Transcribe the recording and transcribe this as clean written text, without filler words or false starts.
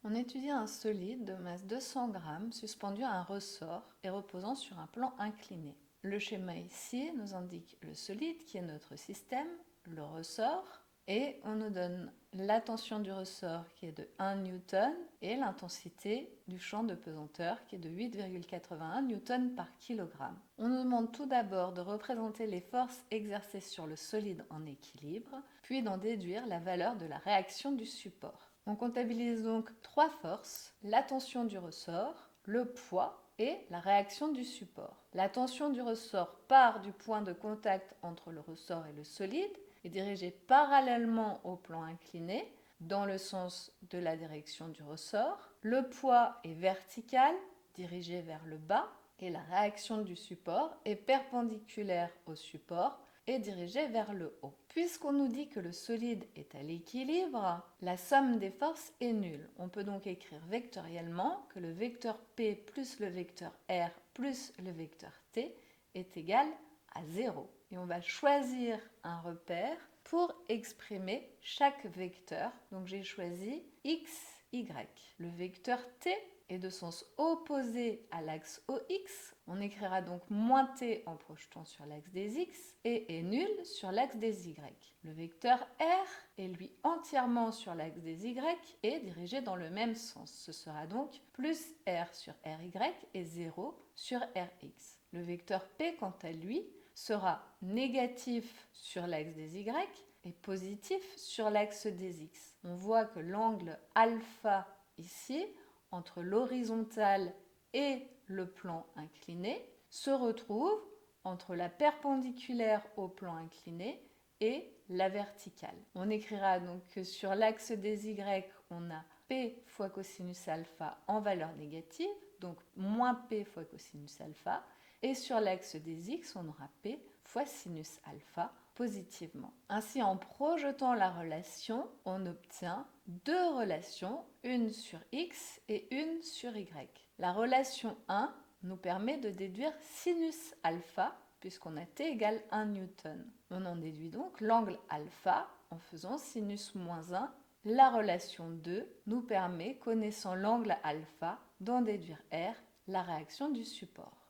On étudie un solide de masse 200 grammes suspendu à un ressort et reposant sur un plan incliné. Le schéma ici nous indique le solide qui est notre système, le ressort, et on nous donne la tension du ressort qui est de 1 newton et l'intensité du champ de pesanteur qui est de 8,81 newton par kilogramme. On nous demande tout d'abord de représenter les forces exercées sur le solide en équilibre, puis d'en déduire la valeur de la réaction du support. On comptabilise donc trois forces, la tension du ressort, le poids et la réaction du support. La tension du ressort part du point de contact entre le ressort et le solide, est dirigée parallèlement au plan incliné dans le sens de la direction du ressort. Le poids est vertical, dirigé vers le bas, et la réaction du support est perpendiculaire au support et dirigée vers le haut. Puisqu'on nous dit que le solide est à l'équilibre, la somme des forces est nulle. On peut donc écrire vectoriellement que le vecteur P plus le vecteur R plus le vecteur T est égal à 0. Et on va choisir un repère pour exprimer chaque vecteur. Donc j'ai choisi x, y. Le vecteur T est de sens opposé à l'axe OX. On écrira donc moins t en projetant sur l'axe des x et est nul sur l'axe des y. Le vecteur R est lui entièrement sur l'axe des y et dirigé dans le même sens. Ce sera donc plus R sur RY et 0 sur RX. Le vecteur P, quant à lui, sera négatif sur l'axe des y et positif sur l'axe des x. On voit que l'angle alpha ici, entre l'horizontale et le plan incliné, se retrouve entre la perpendiculaire au plan incliné et la verticale. On écrira donc que sur l'axe des y, on a P fois cosinus alpha en valeur négative, donc moins P fois cosinus alpha, et sur l'axe des x, on aura P fois sinus alpha positivement. Ainsi, en projetant la relation, on obtient deux relations, une sur x et une sur y. La relation 1 nous permet de déduire sinus alpha puisqu'on a t égale 1 newton. On en déduit donc l'angle alpha en faisant sinus moins 1. La relation 2 nous permet, connaissant l'angle alpha, d'en déduire R, la réaction du support.